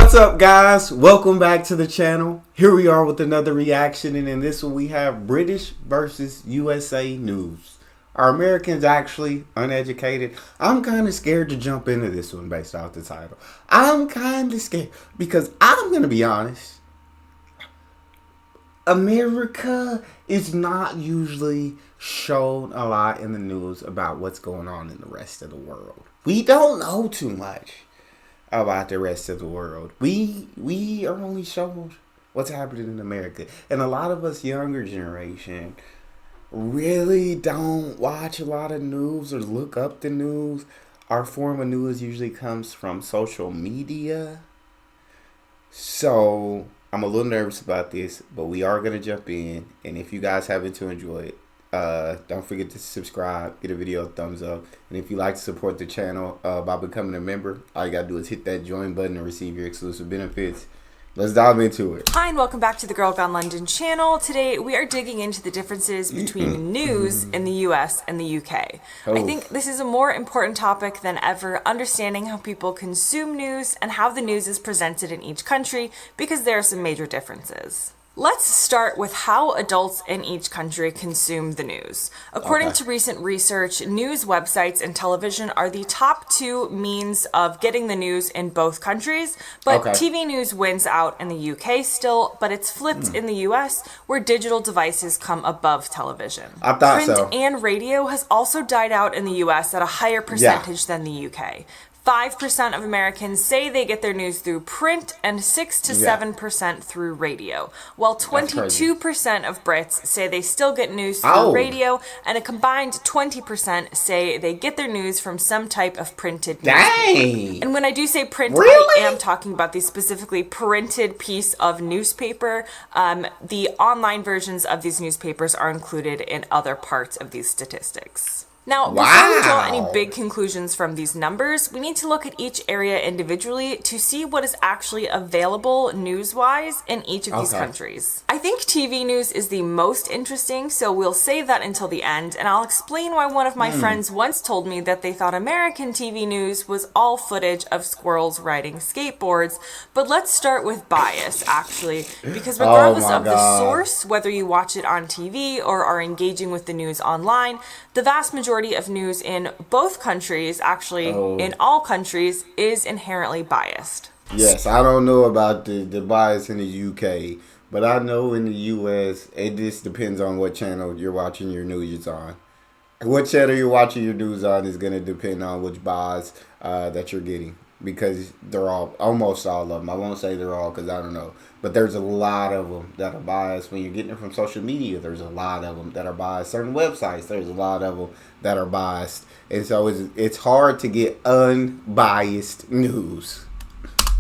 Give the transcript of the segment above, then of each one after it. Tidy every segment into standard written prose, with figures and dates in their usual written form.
What's up, guys? Welcome back to the channel. Here we are with another reaction, and in this one we have British versus USA news. Are Americans actually uneducated? I'm kind of scared to jump into this one based off the title. I'm kind of scared because I'm going to be honest. America is not usually shown a lot in the news about what's going on in the rest of the world. We don't know too much about the rest of the world. We are only shown what's happening in America. And a lot of us younger generation really don't watch a lot of news or look up the news. Our form of news usually comes from social media. So I'm a little nervous about this, but we are going to jump in. And if you guys happen to enjoy it, don't forget to subscribe, get a video a thumbs up, and if you like to support the channel by becoming a member, all you gotta do is hit that join button and receive your exclusive benefits. Let's dive into it. Hi and welcome back to the Girl Gone London channel. Today we are digging into the differences between news in the US and the UK. I think this is a more important topic than ever, understanding how people consume news and how the news is presented in each country, because there are some major differences. Let's start with how adults in each country consume the news. According to recent research, news websites and television are the top two means of getting the news in both countries, but TV news wins out in the UK still, but it's flipped in the US, where digital devices come above television. I thought Print and radio has also died out in the US at a higher percentage than the UK. 5% of Americans say they get their news through print and 6 to 7% through radio, while 22% of Brits say they still get news through radio, and a combined 20% say they get their news from some type of printed newspaper. And when I do say print, I am talking about the specifically printed piece of newspaper. The online versions of these newspapers are included in other parts of these statistics. Now, before we draw any big conclusions from these numbers, we need to look at each area individually to see what is actually available news-wise in each of these countries. I think TV news is the most interesting, so we'll save that until the end, and I'll explain why one of my friends once told me that they thought American TV news was all footage of squirrels riding skateboards. But let's start with bias, actually, because regardless of the source, whether you watch it on TV or are engaging with the news online, the vast majority of news in both countries, actually in all countries, is inherently biased. Yes, I don't know about the bias in the UK, but I know in the US, it just depends on what channel you're watching your news on. What channel you're watching your news on is going to depend on which bias that you're getting, because they're all, almost all of them. I won't say they're all because I don't know. But there's a lot of them that are biased. When you're getting it from social media, there's a lot of them that are biased. Certain websites, there's a lot of them that are biased. And so it's hard to get unbiased news.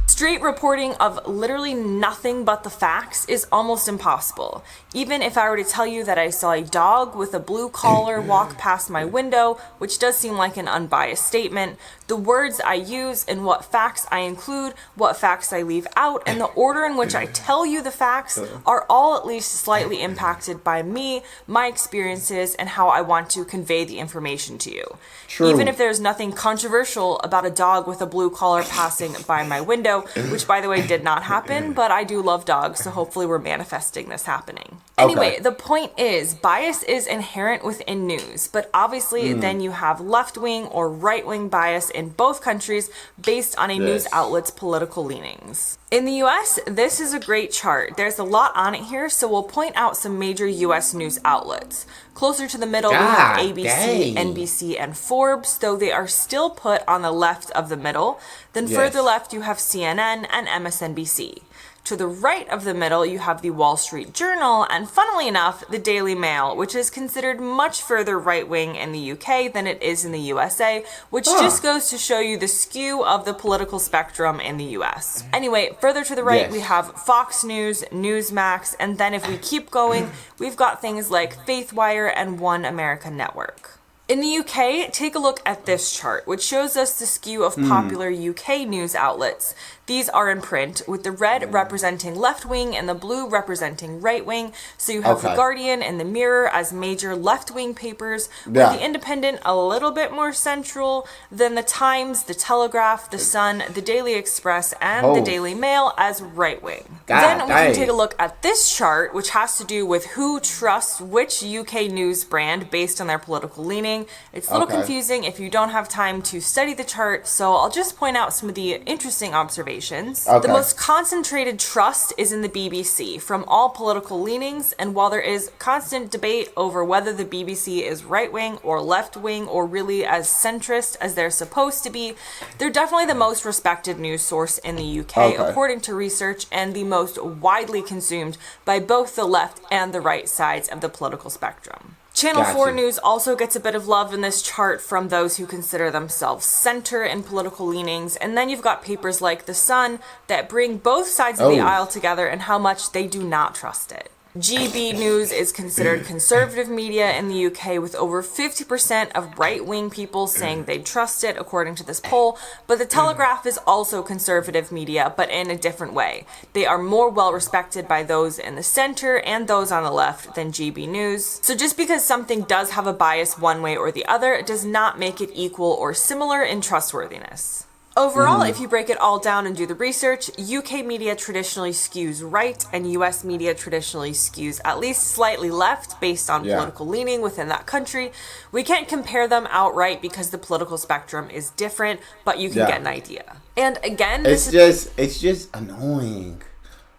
Straight reporting of literally nothing but the facts is almost impossible. Even if I were to tell you that I saw a dog with a blue collar walk past my window, which does seem like an unbiased statement, the words I use and what facts I include, what facts I leave out, and the order in which I tell you the facts are all at least slightly impacted by me, my experiences, and how I want to convey the information to you. Even if there's nothing controversial about a dog with a blue collar passing by my window, which by the way did not happen, but I do love dogs, so hopefully we're manifesting this happening. Anyway, the point is, bias is inherent within news, but obviously then you have left-wing or right-wing bias in both countries based on a news outlet's political leanings. In the US, this is a great chart. There's a lot on it here, so we'll point out some major US news outlets. Closer to the middle, we have ABC, NBC, and Forbes, though they are still put on the left of the middle. Then further left, you have CNN and MSNBC. To the right of the middle, you have the Wall Street Journal, and funnily enough, the Daily Mail, which is considered much further right-wing in the UK than it is in the USA, which just goes to show you the skew of the political spectrum in the US. Anyway, further to the right, we have Fox News, Newsmax, and then if we keep going, we've got things like Faithwire and One America Network. In the UK, take a look at this chart, which shows us the skew of popular UK news outlets. These are in print, with the red representing left wing and the blue representing right wing. So you have the Guardian and the Mirror as major left wing papers, with the Independent a little bit more central, then the Times, the Telegraph, the Sun, the Daily Express, and the Daily Mail as right wing. Then we can take a look at this chart, which has to do with who trusts which UK news brand based on their political leaning. It's a little confusing if you don't have time to study the chart, so I'll just point out some of the interesting observations. The most concentrated trust is in the BBC from all political leanings, and while there is constant debate over whether the BBC is right-wing or left-wing or really as centrist as they're supposed to be, they're definitely the most respected news source in the UK, according to research, and the most widely consumed by both the left and the right sides of the political spectrum. Channel 4 News also gets a bit of love in this chart from those who consider themselves center in political leanings, and then you've got papers like The Sun that bring both sides of the aisle together and how much they do not trust it. GB News is considered conservative media in the UK, with over 50% of right-wing people saying they trust it, according to this poll. But the Telegraph is also conservative media, but in a different way. They are more well-respected by those in the center and those on the left than GB News. So just because something does have a bias one way or the other, it does not make it equal or similar in trustworthiness. Overall, if you break it all down and do the research, UK media traditionally skews right, and US media traditionally skews at least slightly left based on political leaning within that country. We can't compare them outright because the political spectrum is different, but you can get an idea. And again, it's just annoying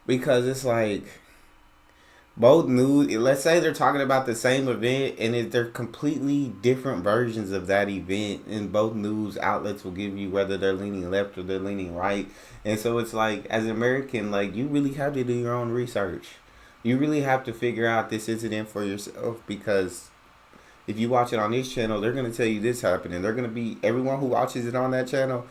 because it's like both news, let's say they're talking about the same event and they're completely different versions of that event, and both news outlets will give you whether they're leaning left or they're leaning right. And so it's like, as an American, like, you really have to do your own research. You really have to figure out this incident for yourself, because if you watch it on this channel, they're going to tell you this happened, and they're going to be, everyone who watches it on that channel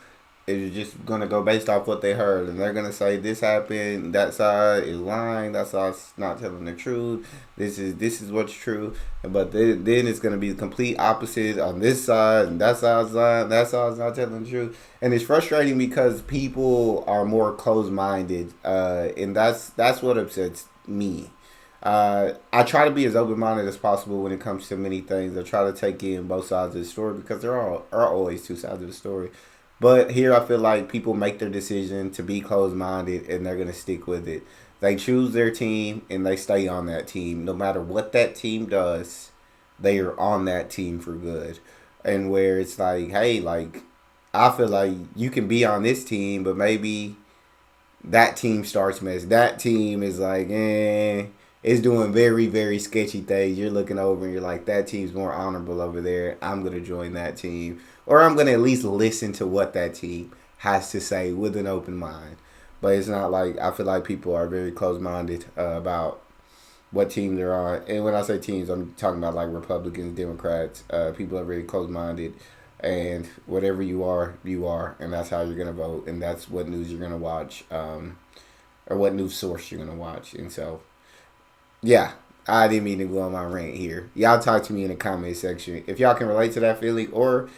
is just going to go based off what they heard, and they're going to say this happened, that side is lying, that side's not telling the truth, this is what's true. But then it's going to be the complete opposite on this side, and that side's lying, that side's not telling the truth. And it's frustrating because people are more closed-minded, and that's what upsets me. I try to be as open-minded as possible when it comes to many things. I try to take in both sides of the story, because there are always two sides of the story. But here I feel like people make their decision to be closed-minded, and they're going to stick with it. They choose their team, and they stay on that team. No matter what that team does, they are on that team for good. And where it's like, hey, like, I feel like you can be on this team, but maybe that team starts mess. That team is like, it's doing very, very sketchy things. You're looking over and you're like, that team's more honorable over there. I'm going to join that team. Or I'm going to at least listen to what that team has to say with an open mind. But it's not like, I feel like people are very close-minded about what team they're on. And when I say teams, I'm talking about like Republicans, Democrats. People are very close-minded. And whatever you are, you are. And that's how you're going to vote. And that's what news you're going to watch. Or what news source you're going to watch. And so, yeah, I didn't mean to go on my rant here. Y'all talk to me in the comment section if y'all can relate to that feeling, or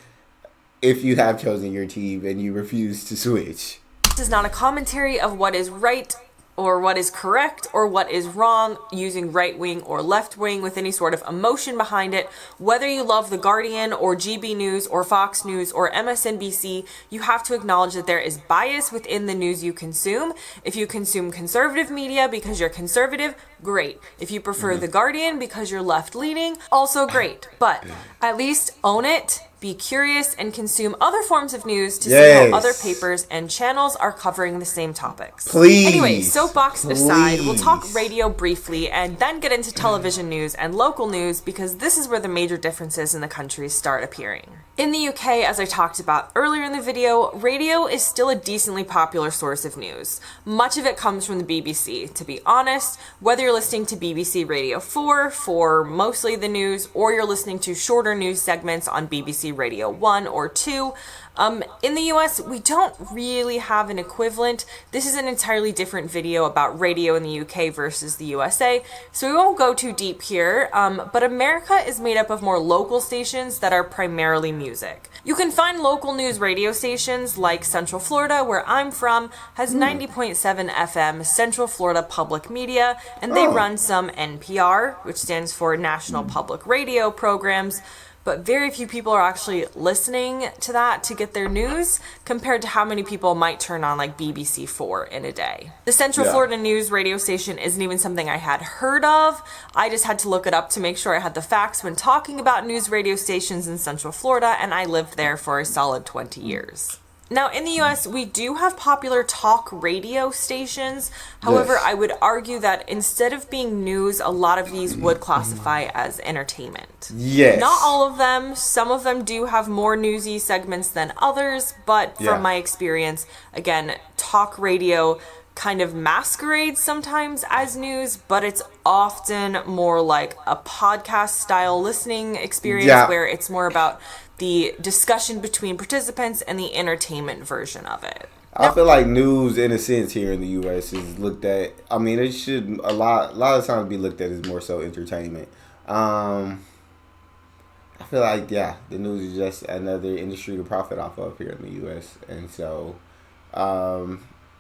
if you have chosen your team and you refuse to switch. This is not a commentary of what is right or what is correct or what is wrong, using right wing or left wing with any sort of emotion behind it. Whether you love The Guardian or GB News or Fox News or MSNBC, you have to acknowledge that there is bias within the news you consume. If you consume conservative media because you're conservative, great. If you prefer The Guardian because you're left-leaning, also great. But at least own it. Be curious and consume other forms of news to see how other papers and channels are covering the same topics. Please. Anyway, soapbox aside, we'll talk radio briefly and then get into television news and local news, because this is where the major differences in the country start appearing. In the UK, as I talked about earlier in the video, radio is still a decently popular source of news. Much of it comes from the BBC. To be honest, whether you're listening to BBC Radio 4 for mostly the news, or you're listening to shorter news segments on BBC Radio 1 or 2, In the US, we don't really have an equivalent. This is an entirely different video about radio in the UK versus the USA, so we won't go too deep here, but America is made up of more local stations that are primarily music. You can find local news radio stations like Central Florida, where I'm from, has 90.7 FM Central Florida Public Media, and they run some NPR, which stands for National Public Radio programs, but very few people are actually listening to that to get their news compared to how many people might turn on like BBC4 in a day. The Central Florida News radio station isn't even something I had heard of. I just had to look it up to make sure I had the facts when talking about news radio stations in Central Florida, and I lived there for a solid 20 years. Now, in the US, we do have popular talk radio stations. However, I would argue that instead of being news, a lot of these would classify as entertainment. Yes. Not all of them. Some of them do have more newsy segments than others, but from my experience, again, talk radio kind of masquerades sometimes as news, but it's often more like a podcast style listening experience where it's more about the discussion between participants and the entertainment version of it. I feel like news, in a sense, here in the U.S. is looked at. I mean, it should a lot of times be looked at as more so entertainment. I feel like the news is just another industry to profit off of here in the U.S. And so,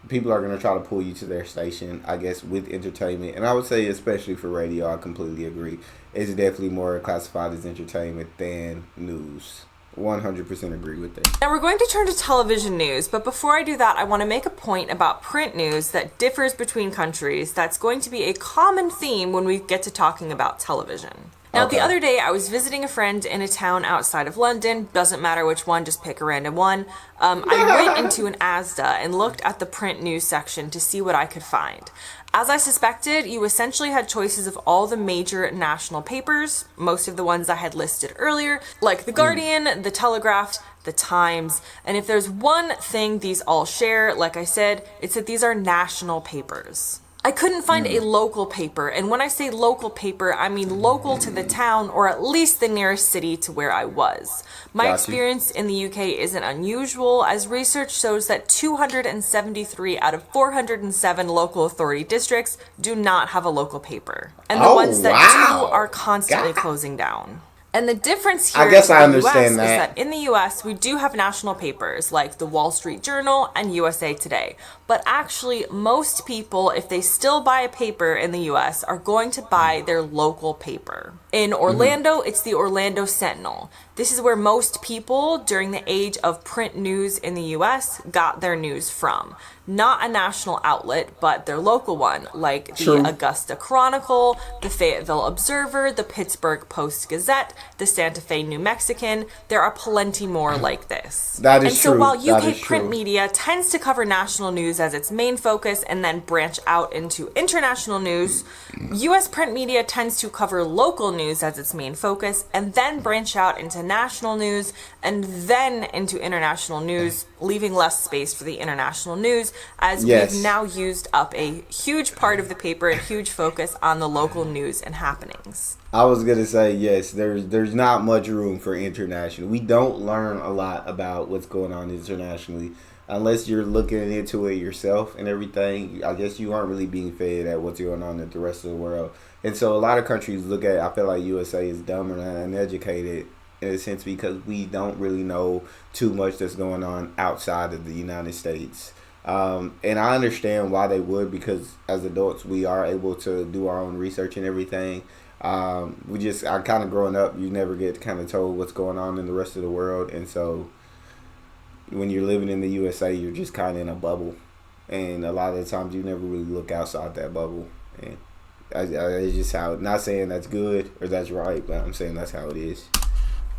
people are going to try to pull you to their station, I guess, with entertainment. And I would say, especially for radio, I completely agree. It's definitely more classified as entertainment than news. 100% agree with that. Now we're going to turn to television news, but before I do that, I want to make a point about print news that differs between countries. That's going to be a common theme when we get to talking about television. Now, the other day, I was visiting a friend in a town outside of London. Doesn't matter which one, just pick a random one. I went into an Asda and looked at the print news section to see what I could find. As I suspected, you essentially had choices of all the major national papers, most of the ones I had listed earlier, like The Guardian, The Telegraph, The Times, and if there's one thing these all share, like I said, it's that these are national papers. I couldn't find a local paper, and when I say local paper, I mean local to the town or at least the nearest city to where I was. My experience in the UK isn't unusual, as research shows that 273 out of 407 local authority districts do not have a local paper, and the ones that do are constantly closing down. And the difference here in the US is that in the US, we do have national papers like the Wall Street Journal and USA Today. But actually, most people, if they still buy a paper in the US, are going to buy their local paper. In Orlando, it's the Orlando Sentinel. This is where most people during the age of print news in the US got their news from. Not a national outlet, but their local one, like the Augusta Chronicle, the Fayetteville Observer, the Pittsburgh Post-Gazette, the Santa Fe New Mexican. There are plenty more like this. That is true. And so while UK print media tends to cover national news as its main focus and then branch out into international news, US print media tends to cover local news as its main focus and then branch out into national news and then into international news, leaving less space for the international news, as we've now used up a huge part of the paper and huge focus on the local news and happenings. I was going to say, yes, there's not much room for international. We don't learn a lot about what's going on internationally unless you're looking into it yourself and everything. I guess you aren't really being fed at what's going on in the rest of the world. And so a lot of countries look at, I feel like USA is dumb and uneducated in a sense because we don't really know too much that's going on outside of the United States. And I understand why they would, because as adults, we are able to do our own research and everything. I kind of growing up, you never get kind of told what's going on in the rest of the world. And so when you're living in the USA, you're just kind of in a bubble. And a lot of the times you never really look outside that bubble. And it's just how, not saying that's good or that's right, but I'm saying that's how it is.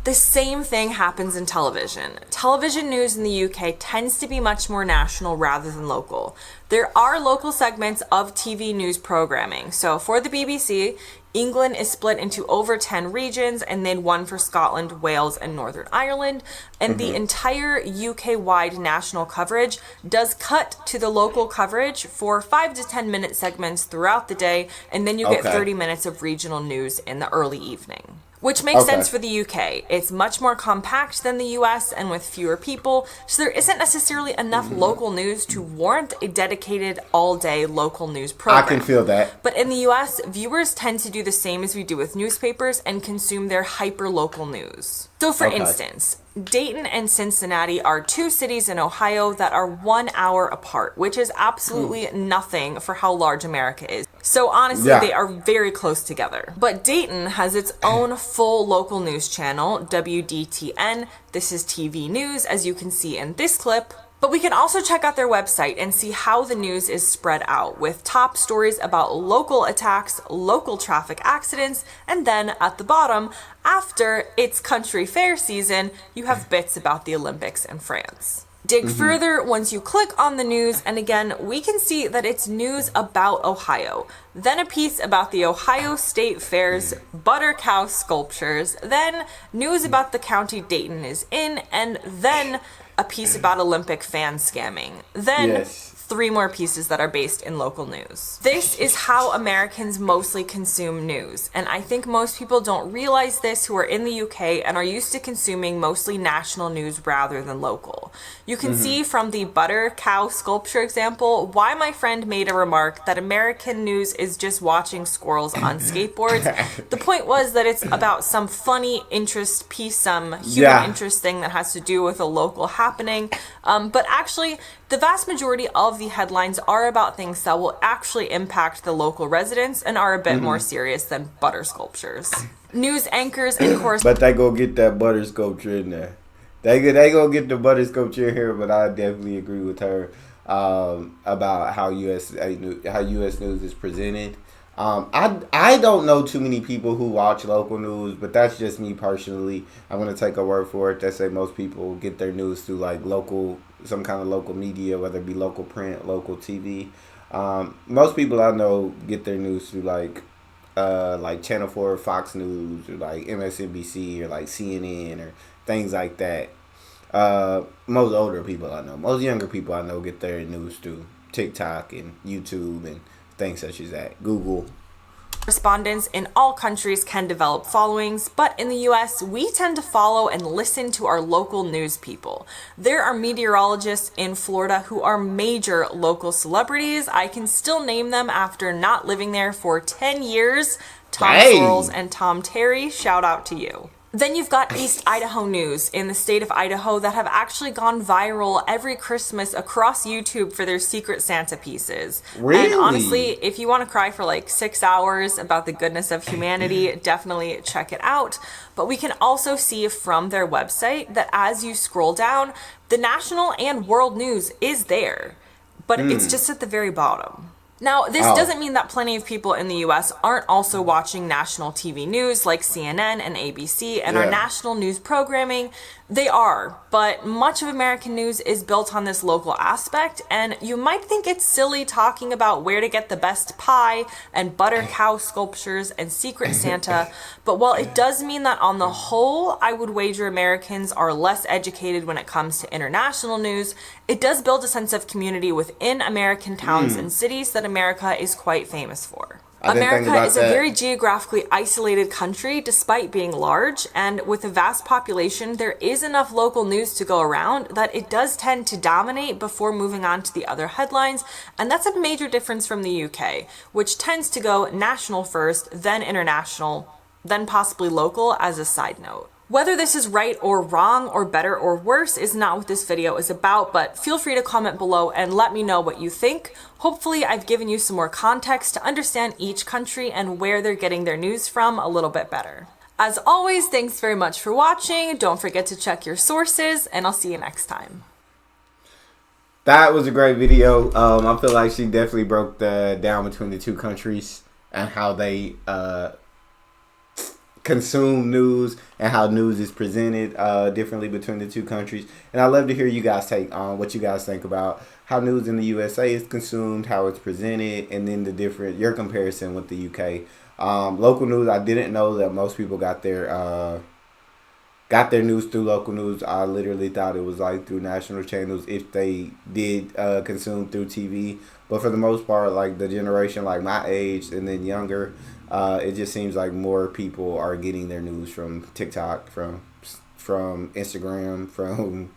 The same thing happens in television. Television news in the UK tends to be much more national rather than local. There are local segments of TV news programming. So for the BBC, England is split into over 10 regions, and then one for Scotland, Wales, and Northern Ireland. And the entire UK-wide national coverage does cut to the local coverage for 5 to 10 minute segments throughout the day, and then you get 30 minutes of regional news in the early evening. which makes sense for the UK. It's much more compact than the US and with fewer people, so there isn't necessarily enough local news to warrant a dedicated all-day local news program. I can feel that. But in the US, viewers tend to do the same as we do with newspapers and consume their hyper-local news. So for instance, Dayton and Cincinnati are two cities in Ohio that are 1 hour apart, which is absolutely nothing for how large America is. So honestly, they are very close together. But Dayton has its own full local news channel, WDTN. This is TV news, as you can see in this clip. But we can also check out their website and see how the news is spread out, with top stories about local attacks, local traffic accidents, and then at the bottom, after it's country fair season, you have bits about the Olympics in France. Dig further once you click on the news, and again, we can see that it's news about Ohio, then a piece about the Ohio State Fair's butter cow sculptures, then news about the county Dayton is in, and then a piece about Olympic fan scamming. Then 3 more pieces that are based in local news. This is how Americans mostly consume news, and I think most people don't realize this who are in the UK and are used to consuming mostly national news rather than local. You can see from the butter cow sculpture example why my friend made a remark that American news is just watching squirrels on skateboards. The point was that it's about some funny interest piece, some human interest thing that has to do with a local happening, but actually the vast majority of the headlines are about things that will actually impact the local residents and are a bit more serious than butter sculptures. News anchors and But they go get that butter sculpture in there. They go get the butter sculpture in here, but I definitely agree with her about how U.S. news is presented. I don't know too many people who watch local news, but that's just me personally. I'm gonna take a word for it. That say most people get their news through like some kind of local media, whether it be local print, local TV. Most people I know get their news through like Channel 4, Fox News, or like MSNBC, or like CNN, or things like that. Most older people I know, most younger people I know get their news through TikTok and YouTube and things such as that. Google. Respondents in all countries can develop followings, but in the US, we tend to follow and listen to our local news people. There are meteorologists in Florida who are major local celebrities. I can still name them after not living there for 10 years. Tom Sorrells and Tom Terry, shout out to you. Then you've got East Idaho News in the state of Idaho that have actually gone viral every Christmas across YouTube for their Secret Santa pieces. Really? And honestly, if you want to cry for like 6 hours about the goodness of humanity, definitely check it out. But we can also see from their website that as you scroll down, the national and world news is there, but it's just at the very bottom. Now, this doesn't mean that plenty of people in the US aren't also watching national TV news like CNN and ABC and our national news programming. They are, but much of American news is built on this local aspect, and you might think it's silly talking about where to get the best pie and butter cow sculptures and Secret Santa, but while it does mean that on the whole, I would wager Americans are less educated when it comes to international news, it does build a sense of community within American towns and cities that America is quite famous for. America is a very geographically isolated country despite being large, and with a vast population, there is enough local news to go around that it does tend to dominate before moving on to the other headlines, and that's a major difference from the UK, which tends to go national first, then international, then possibly local as a side note. Whether this is right or wrong or better or worse is not what this video is about, but feel free to comment below and let me know what you think. Hopefully I've given you some more context to understand each country and where they're getting their news from a little bit better. As always, thanks very much for watching. Don't forget to check your sources, and I'll see you next time. That was a great video. I feel like she definitely broke down between the two countries and how they consume news and how news is presented differently between the two countries. And I'd love to hear you guys take on what you guys think about how news in the USA is consumed, how it's presented, and then your comparison with the UK. Local news, I didn't know that most people got their got their news through local news. I literally thought it was like through national channels if they did consume through TV. But for the most part, like the generation like my age and then younger, it just seems like more people are getting their news from TikTok, from Instagram, from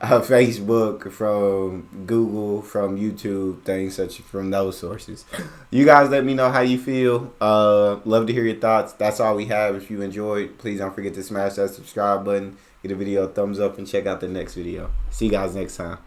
Facebook, from Google, from YouTube, things such from those sources. You guys let me know how you feel. Love to hear your thoughts. That's all we have. If you enjoyed, please don't forget to smash that subscribe button, get a video a thumbs up, and check out the next video. See you guys next time.